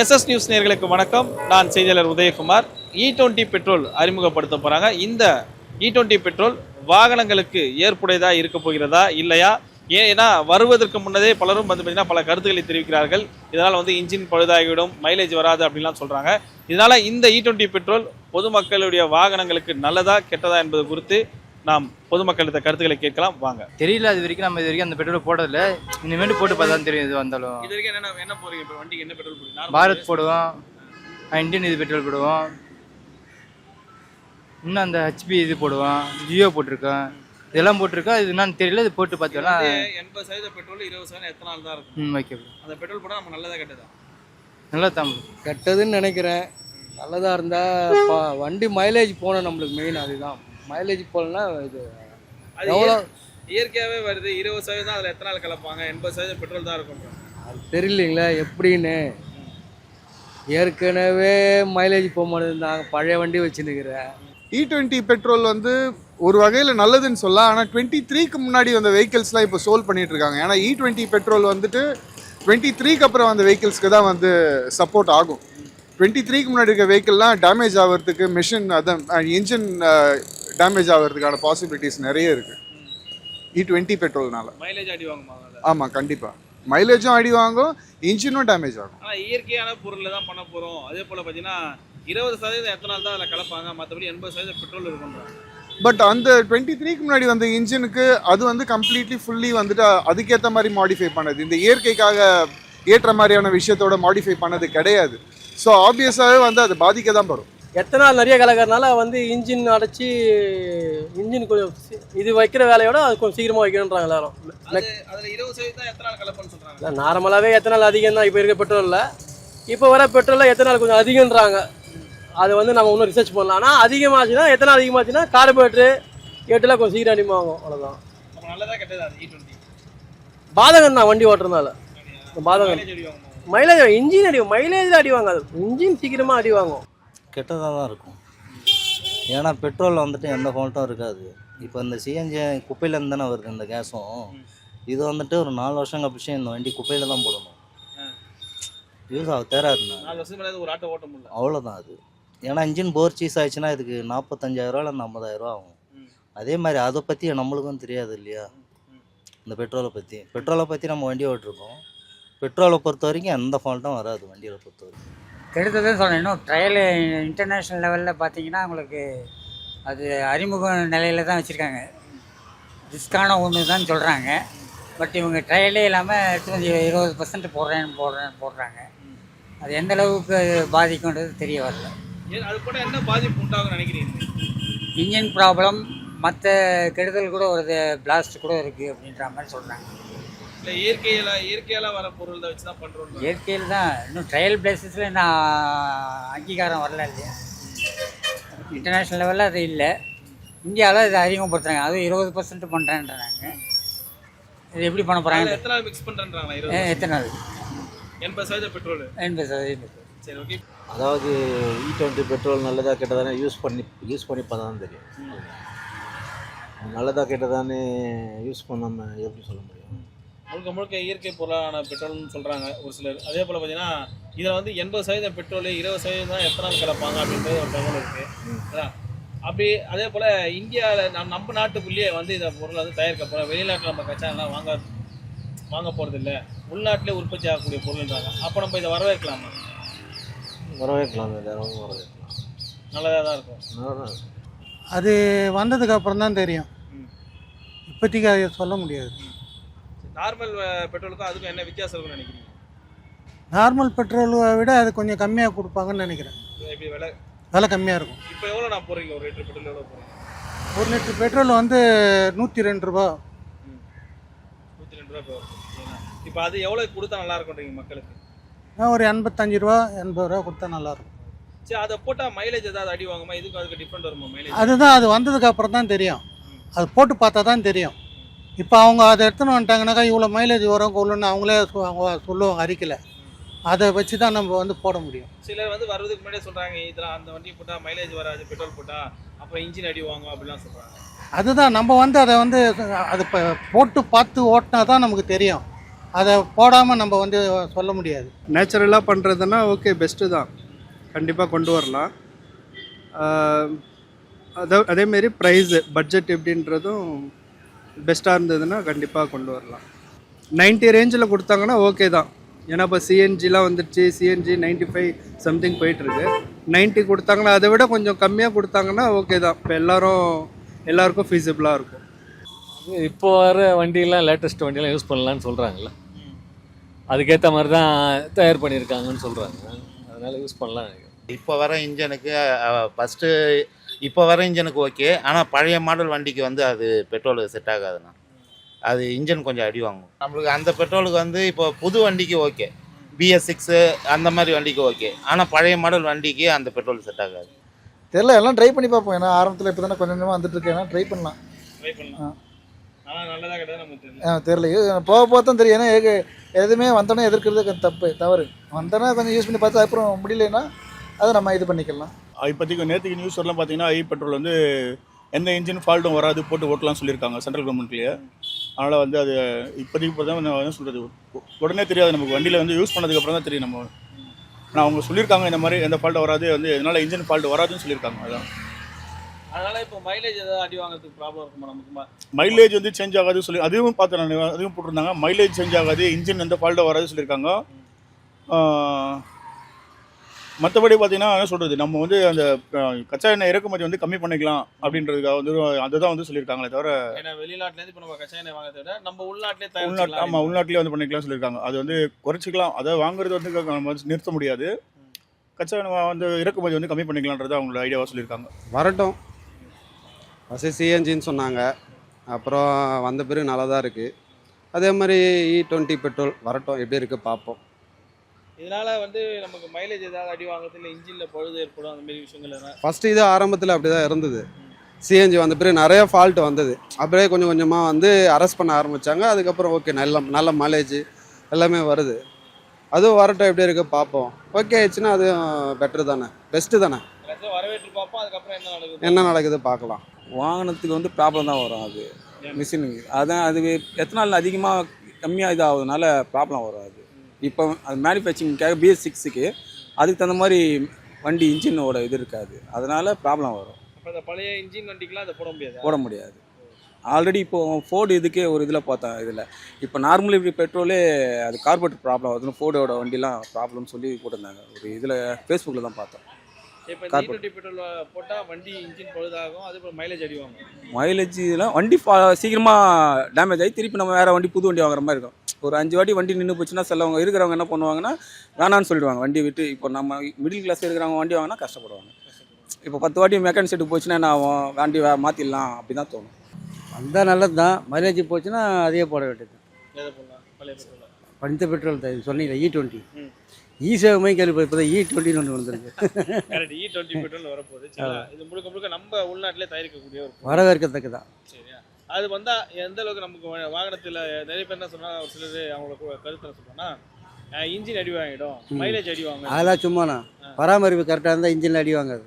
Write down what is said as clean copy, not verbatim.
SS news நேயர்களுக்கு வணக்கம். நான் செய்தியாளர் உதயகுமார். E20 பெட்ரோல் அறிமுகப்படுத்த போகிறாங்க. இந்த E20 பெட்ரோல் வாகனங்களுக்கு ஏற்புடையதாக இருக்க போகிறதா இல்லையா? ஏன்னா வருவதற்கு முன்னதே பலரும் பார்த்தீங்கன்னா பல கருத்துக்களை தெரிவிக்கிறார்கள். இதனால் இன்ஜின் பழுதாகிவிடும், மைலேஜ் வராது அப்படின்லாம் சொல்கிறாங்க. இதனால் இந்த E20 பெட்ரோல் பொதுமக்களுடைய வாகனங்களுக்கு நல்லதா கெட்டதா என்பது குறித்து நாம் பொதுமக்களிட கருத்துக்களை கேட்கலாம். வாங்க. தெரியல, அது வரைக்கும் நம்ம இது வரைக்கும் அந்த பெட்ரோல் போட்டதில்ல. இனிமேட்டு போட்டு பார்த்தா தான் தெரியும். இது வந்தாலும் இது வரைக்கும் என்ன போறீங்க? இப்போ வண்டிக்கு என்ன பெட்ரோல் போடுறீங்க? பாரத் போடுவோம், இந்தியன் இது பெட்ரோல் போடுவோம், இன்னும் அந்த ஹெச்பி இது போடுவோம், ஜியோ போட்டிருக்கோம், இதெல்லாம் போட்டிருக்கோம். இது என்னன்னு தெரியல, இது போட்டு பார்த்தோம்னா 80% பெட்ரோல் 20% எத்தனால் தான் இருக்கும். ஓகே. அந்த பெட்ரோல் போட்டால் நம்ம நல்லதா கெட்டதா? நல்லா தான் கெட்டதுன்னு நினைக்கிறேன். நல்லதாக இருந்தால் வண்டி மைலேஜ் போனால் நம்மளுக்கு மெயின் அதுதான். மைலேஜ் போகலன்னா இது எவ்வளோ இயற்கையாகவே வருது. 20% தான் அதில் எத்தனால் கலப்பாங்க, 80% பெட்ரோல் தான் இருக்கும். அது தெரியலீங்களா எப்படின்னு. ஏற்கனவே மைலேஜ் போக மாட்டேங்குது. பழைய வண்டி வச்சுருக்கிறேன். E20 பெட்ரோல் ஒரு வகையில் நல்லதுன்னு சொல்லலாம். ஆனால் 23க்கு முன்னாடி வந்த வெஹிக்கிள்ஸ்லாம் இப்போ சோல் பண்ணிட்டு இருக்காங்க. ஏன்னா E20 பெட்ரோல் 23க்கு அப்புறம் அந்த வெஹிக்கிள்ஸ்க்கு தான் சப்போர்ட் ஆகும். 23க்கு முன்னாடி இருக்க வெஹிக்கிள்லாம் டேமேஜ் ஆகிறதுக்கு மிஷின் அதான் இன்ஜின் டேமேஜ் ஆகிறதுக்கான பாசிபிலிட்டிஸ் நிறைய இருக்குது E20 பெட்ரோல்னால. மைலேஜ் அடி வாங்குமா? ஆமாம், கண்டிப்பாக மைலேஜும் அடி வாங்கும், இன்ஜினும் டேமேஜ் ஆகும். ஆனால் இயற்கையான பொருளில் தான் பண்ண போகிறோம். அதே போல் பார்த்தீங்கன்னா 20% எத்தனால் தான் அதில் கலப்பாங்க, மற்றபடி 80% பெட்ரோல் இருக்குன்றாங்க. பட் அந்த 23க்கு முன்னாடி வந்த இன்ஜினுக்கு அது கம்ப்ளீட்லி ஃபுல்லி அதுக்கேற்ற மாதிரி மாடிஃபை பண்ணது. இந்த இயற்கைக்காக ஏற்ற மாதிரியான விஷயத்தோட மாடிஃபை பண்ணது கிடையாது. ஸோ ஆப்வியஸாகவே அது பாதிக்க தான் வரும். எத்தனால் நிறைய கலக்கிறதுனால இன்ஜின் அடைச்சி இன்ஜின் கொஞ்சம் இது வைக்கிற வேலையோட அது கொஞ்சம் சீக்கிரமாக வைக்கணுன்றாங்க எல்லாரும். அதில் 20% தான் எத்தனால் கலப்புன்னு சொல்கிறாங்க. நார்மலாகவே எத்தனால் அதிகம் தான் இப்போ இருக்க பெட்ரோலில். இப்போ வர பெட்ரோலில் எத்தனால் கொஞ்சம் அதிகன்றாங்க. அது நம்ம இன்னும் ரிசர்ச் பண்ணலாம். ஆனால் அதிகமாச்சுன்னா எத்தனால் அதிகமாச்சுன்னா கார்பரேட்டரு கேட்டுலாம் கொஞ்சம் சீக்கிரம் அடிமாகும். அவ்வளோதான். நல்லதாக கெட்டதா E20? பாதகம் தான் வண்டி ஓட்டுறதுனால. பாதகம் மைலேஜ் இன்ஜின் மைலேஜ் அடி வாங்காது. இன்ஜின் சீக்கிரமாக அடி வாங்கும். கெட்டதாக தான் இருக்கும். ஏன்னா பெட்ரோலில் எந்த ஃபால்ட்டும் இருக்காது. இப்போ இந்த சிஎன்ஜி குப்பையிலேருந்து தானே வருது இந்த கேஸும். இது ஒரு 4 வருஷம் கழிச்சு இந்த வண்டி குப்பையில் தான் போடணும். யூஸ் ஆக தேராதுண்ணா. 4 வருஷம் ஒரு ஆட்டோ ஓட்ட முடியல. அவ்வளோதான் அது. ஏன்னா இன்ஜின் போர் சீஸ் ஆயிடுச்சுன்னா இதுக்கு 45,000 இல்லை 50,000 ஆகும். அதே மாதிரி அதை பற்றி நம்மளுக்கும் தெரியாது இல்லையா, இந்த பெட்ரோலை பற்றி நம்ம வண்டி ஓட்டிருக்கோம். பெட்ரோலை பொறுத்த வரைக்கும் எந்த ஃபால்ட்டும் வராது வண்டியை பொறுத்த வரைக்கும். கெடுத்ததுன்னு சொல்லணும். இன்னும் ட்ரையலு இன்டர்நேஷ்னல் லெவலில் பார்த்தீங்கன்னா உங்களுக்கு அது அறிமுக நிலையில் தான் வச்சுருக்காங்க. ரிஸ்க்கான ஒன்று தான் சொல்கிறாங்க. பட் இவங்க ட்ரையலே இல்லாமல் எடுத்து 20% போடுறாங்க. அது எந்த அளவுக்கு பாதிக்கும்ன்றது தெரிய வரல. அது கூட என்ன பாதிப்பு உண்டாகும் நினைக்கிறீங்க? இன்ஜின் ப்ராப்ளம், மற்ற கெடுதல் கூட வருது, பிளாஸ்ட் கூட இருக்குது அப்படின்ற மாதிரி சொல்கிறாங்க. இல்லை இயற்கையால் வர பொருள் தான் வச்சு தான் பண்ணுறோம். இயற்கையில் தான். இன்னும் ட்ரையல் பிளேசஸில் இன்னும் அங்கீகாரம் வரல இல்லையா. இன்டர்நேஷ்னல் லெவலில் அது இல்லை. இந்தியாவில் இது அதிகப்படுத்துகிறாங்க. அதுவும் 20% பண்ணுறேன்றாங்க. இது எப்படி பண்ண போகிறாங்க? எத்தனை நாள் மிக்ஸ் பண்ணுறேன்றாங்களா? எத்தனை நாள்? 80% பெட்ரோல். 80%. சரி, ஓகே. அதாவது E20 பெட்ரோல் நல்லதாக கெட்டதானே யூஸ் பண்ணி பார்த்தா தான் தெரியும். நல்லதாக கெட்டதானே யூஸ் பண்ணாமல் எப்படி சொல்ல முடியும்? முழுக்க இயற்கை பொருளான பெட்ரோல்னு சொல்கிறாங்க ஒரு சிலர். அதே போல் பார்த்தீங்கன்னா இதில் 80% பெட்ரோல், 20% தான் எத்தனால் கலப்பாங்க அப்படின்றது ஒரு தகவல் இருக்குது. அப்படி அதே போல் இந்தியாவில் நம்ம நாட்டுக்குள்ளேயே இதை பொருள் தயாரிக்க போகிறோம். வெளிநாட்டில் நம்ம கச்சாலாம் வாங்க போகிறது இல்லை, உள்நாட்டிலே உற்பத்தி ஆகக்கூடிய பொருள்ன்றாங்க. அப்போ நம்ம இதை வரவேற்கலாமா? வரவேற்கலாம். நல்லதாக தான் இருக்கும். நல்லா தான் இருக்கும். அது வந்ததுக்கு அப்புறம் தான் தெரியும். இப்போதைக்கு அதை சொல்ல முடியாது. நார்மல் பெட்ரோலுக்கும் அதுக்கும் என்ன வித்தியாசம் இருக்குன்னு நினைக்கிறீங்க? நார்மல் பெட்ரோலை விட அது கொஞ்சம் கம்மியாக கொடுப்பாங்கன்னு நினைக்கிறேன். எப்படி விலை கம்மியாக இருக்கும். இப்போ எவ்வளோ நான் போகிறீங்க? ஒரு லிட்டர் பெட்ரோல் எவ்வளோ போகிறீங்க? 1 லிட்டர் பெட்ரோல் 102 ரூபா. 102 ரூபா. இப்போ அது எவ்வளோ கொடுத்தா நல்லா இருக்கும்ன்றீங்க மக்களுக்கு? ஒரு 85 ரூபா 80 ரூபா கொடுத்தா நல்லாயிருக்கும். சரி, அதை போட்டால் மைலேஜ் ஏதாவது அடி வாங்குமா? அதுக்கு டிஃப்ரெண்ட் வருமா மைலேஜ்? அதுதான், அது வந்ததுக்கு அப்புறம் தான் தெரியும். அது போட்டு பார்த்தா தான் தெரியும். இப்போ அவங்க அதை எடுத்துன்னு வந்துட்டாங்கனாக்கா இவ்வளோ மைலேஜ் வரும் கொள்ளுன்னு அவங்களே சொல்லுவாங்க அறிக்கையில். அதை வச்சு தான் நம்ம போட முடியும். சிலர் வர்றதுக்கு முன்னாடியே சொல்கிறாங்க, இதெல்லாம் அந்த வண்டி போட்டால் மைலேஜ் வராது, பெட்ரோல் போட்டால் அப்புறம் இன்ஜின் அடி வாங்கும் அப்படிலாம் சொல்கிறாங்க. அதுதான் நம்ம அதை அதை போட்டு பார்த்து ஓட்டினா தான் நமக்கு தெரியும். அதை போடாமல் நம்ம வந்து சொல்ல முடியாது. நேச்சுரலாக பண்ணுறதுன்னா ஓகே, பெஸ்ட்டு தான், கண்டிப்பாக கொண்டு வரலாம். அதேமாரி ப்ரைஸு பட்ஜெட் எப்படின்றதும் பெஸ்ட்டாக இருந்ததுன்னா கண்டிப்பாக கொண்டு வரலாம். 90 ரேஞ்சில் கொடுத்தாங்கன்னா ஓகே தான். ஏன்னா இப்போ சிஎன்ஜிலாம் வந்துடுச்சு, சிஎன்ஜி 95 சம்திங் போயிட்டுருக்கு. 90 கொடுத்தாங்கன்னா அதை விட கொஞ்சம் கம்மியாக கொடுத்தாங்கன்னா ஓகே தான். இப்போ எல்லாருக்கும் ஃபீஸிபிளாக இருக்கும். இப்போ வர வண்டியெல்லாம் லேட்டஸ்ட் வண்டியெல்லாம் யூஸ் பண்ணலான்னு சொல்கிறாங்கல்ல, அதுக்கேற்ற மாதிரி தான் தயார் பண்ணியிருக்காங்கன்னு சொல்கிறாங்க. அதனால் யூஸ் பண்ணலாம் நினைக்கிறேன். இப்போ வர இன்ஜனுக்கு ஃபஸ்ட்டு இப்போ வர இன்ஜனுக்கு ஓகே, ஆனால் பழைய மாடல் வண்டிக்கு வந்து அது பெட்ரோல் செட் ஆகாதுண்ணா. அது இன்ஜன் கொஞ்சம் அடி வாங்கும் நம்மளுக்கு. அந்த பெட்ரோலுக்கு வந்து இப்போ புது வண்டிக்கு ஓகே, BS6 அந்த மாதிரி வண்டிக்கு ஓகே, ஆனால் பழைய மாடல் வண்டிக்கு அந்த பெட்ரோல் செட் ஆகாது. தெரியல, எல்லாம் ட்ரை பண்ணி பார்ப்போம். ஏன்னா ஆரம்பத்தில் இப்போ தானே கொஞ்சம் கொஞ்சமாக வந்துட்டு இருக்கு. ஏன்னா ட்ரை பண்ணலாம். ஆனால் நல்லதாக கிடையாது நமக்கு தெரியல. தெரியல, போக போக தான் தெரியும். ஏன்னா எதுவுமே வந்தோடனே எதிர்க்கிறது தவறு. வந்தோடனே கொஞ்சம் யூஸ் பண்ணி பார்த்து அப்புறம் முடியலன்னா அதை நம்ம இது பண்ணிக்கலாம். இப்போதைக்கு நேற்றுக்கு நியூஸ் வரலாம் பார்த்தீங்கன்னா பெட்ரோல் வந்து எந்த இன்ஜின் ஃபால்ட்டும் வராது, போட்டு ஓட்டலாம்னு சொல்லியிருக்காங்க சென்ட்ரல் கவர்மெண்ட்லேயே. அதனால் வந்து அது இப்போதைக்கு இப்போ தான் என்ன சொல்கிறது, உடனே தெரியாது நமக்கு. வண்டியில் வந்து யூஸ் பண்ணதுக்கப்புறம் தான் தெரியும் நம்ம. ஆனால் அவங்க சொல்லியிருக்காங்க இந்த மாதிரி எந்த ஃபால்ட்டும் வராது, வந்து இதனால் இன்ஜின் ஃபால்ட் வராதுன்னு சொல்லியிருக்காங்க. அதான் அதனால இப்போ மைலேஜ் ஏதாவது அடி வாங்குறதுக்கு ப்ராப்ளம் இருக்குமா நமக்கு? மைலேஜ் வந்து சேஞ்ச் ஆகாது சொல்லி அதுவும் பார்த்தேன் நான், அதுவும் போட்டிருந்தாங்க. மைலேஜ் சேஞ்ச் ஆகாது, இன்ஜின் எந்த ஃபால்ட்டும் வராது சொல்லியிருக்காங்க. மற்றபடி பார்த்தீங்கன்னா என்ன சொல்கிறது, நம்ம வந்து அந்த கச்சா எண்ணெய் இறக்குமதி வந்து கம்மி பண்ணிக்கலாம் அப்படின்றதுக்காக வந்து அதுதான் வந்து சொல்லியிருக்காங்களே தவிர, ஏன்னா வெளிநாட்டிலேருந்து இப்போ நம்ம கச்சா எண்ணெய் வாங்குறத விட நம்ம உள்நாட்டிலே வந்து பண்ணிக்கலாம் சொல்லியிருக்காங்க. அது வந்து குறைச்சிக்கலாம், அதை வாங்குறது வந்து நம்ம வந்து நிறுத்த முடியாது. கச்சா எண்ணெய் வந்து இறக்குமதி வந்து கம்மி பண்ணிக்கலான்றது அவங்களோட ஐடியாவாக சொல்லியிருக்காங்க. வரட்டும், ஃபஸ்ட்டு சிஎன்ஜின்னு சொன்னாங்க, அப்புறம் வந்த பிறகு நல்லா தான் இருக்குது. அதே மாதிரி E20 பெட்ரோல் வரட்டும், எப்படி இருக்குது பார்ப்போம். இதனால வந்து நமக்கு மைலேஜ் ஏதாவது அடி வாங்குறது, இல்லை இன்ஜினில் பழுது ஏற்படும், அந்த மாதிரி விஷயங்கள் எல்லாம். ஃபஸ்ட்டு இது ஆரம்பத்தில் அப்படி தான் இருந்தது. சிஎன்ஜி வந்த பிறகு நிறைய ஃபால்ட் வந்தது. அப்படியே கொஞ்சம் கொஞ்சமாக வந்து அரெஸ்ட் பண்ண ஆரம்பித்தாங்க. அதுக்கப்புறம் ஓகே, நல்ல மைலேஜ் எல்லாமே வருது. அதுவும் வரட்டும், எப்படி இருக்குது பார்ப்போம். ஓகே ஆயிடுச்சுன்னா அதுவும் பெட்ரு தானே, பெஸ்ட்டு தானே. வரவேற்று பார்ப்போம், அதுக்கப்புறம் என்ன நடக்குது பார்க்கலாம். வாகனத்துக்கு வந்து ப்ராப்ளம் தான் வரும். அது மிஷினுக்கு அதான் அது எத்தனால் அதிகமாக கம்மியாக இதாகுதுனால ப்ராப்ளம் வரும். அது இப்போ அது மேனுஃபேக்சரிங்காக BS6க்கு அதுக்கு தகுந்த மாதிரி வண்டி இன்ஜினோட இது இருக்காது, அதனால ப்ராப்ளம் வரும். அப்போ அந்த பழைய இன்ஜின் வண்டிக்கெலாம் அதை போட முடியாது. ஆல்ரெடி இப்போது ஃபோர்டு இதுக்கே ஒரு இதில் பார்த்தேன். இதில் இப்போ நார்மலி இப்படி பெட்ரோலே அது கார்பரேட் ப்ராப்ளம் வருதுன்னு ஃபோர்டோட வண்டிலாம் ப்ராப்ளம்னு சொல்லி போட்டிருந்தாங்க. ஒரு இதில் ஃபேஸ்புக்கில் தான் பார்த்தேன். இப்போ E20 பெட்ரோல் போட்டால் வண்டி இன்ஜின் பழுதாகும், அது போல் மைலேஜ் அடிவாங்க. மைலேஜ் இதெல்லாம் வண்டி சீக்கிரமாக டேமேஜ் ஆகி திருப்பி நம்ம வேறு வண்டி புது வண்டி வாங்குற மாதிரி இருக்கும். ஒரு 5 வாட்டி வண்டி நின்று போச்சுன்னா சிலவங்க இருக்கிறவங்க என்ன பண்ணுவாங்கன்னா வேணான்னு சொல்லிடுவாங்க வண்டியை விட்டு. இப்போ நம்ம மிடில் கிளாஸ் இருக்கிறவங்க வண்டி வாங்கினா கஷ்டப்படுவாங்க. இப்போ 10 வாட்டி மெக்கானிக் செட்டு போச்சுன்னா நான் வண்டி மாற்றிடலாம் அப்படி தான் தோணும். அந்த நல்லது தான். மைலேஜ் போச்சுன்னா அதே போட வேண்டியது. எதை போடலாம்? பழைய பெட்ரோல் பஞ்ச பெட்ரோல் தான் சொன்னீங்க. E20 E7 கேள்வி இப்போ E20 ஒன்று வந்துருக்கு. கரெக்ட், E20 பெட்ரோல் வரப்போகுது. இது முழுக்க முழுக்க நம்ம உள்நாட்டிலே தயாரிக்கக்கூடிய ஒரு வரவேற்கத்தக்கதான். சரியா, அது வந்தால் எந்த அளவுக்கு நமக்கு வாகனத்தில் நிறைய பேர் என்ன சொன்னால், ஒரு சிலர் அவங்களோட கருத்து என்ன சொல்கிறோன்னா, இன்ஜின் அடி வாங்கிடும், மைலேஜ் அடி வாங்க. அதெல்லாம் சும்மாண்ணா, பராமரிப்பு கரெக்டாக இருந்தால் இன்ஜினில் அடி வாங்காது.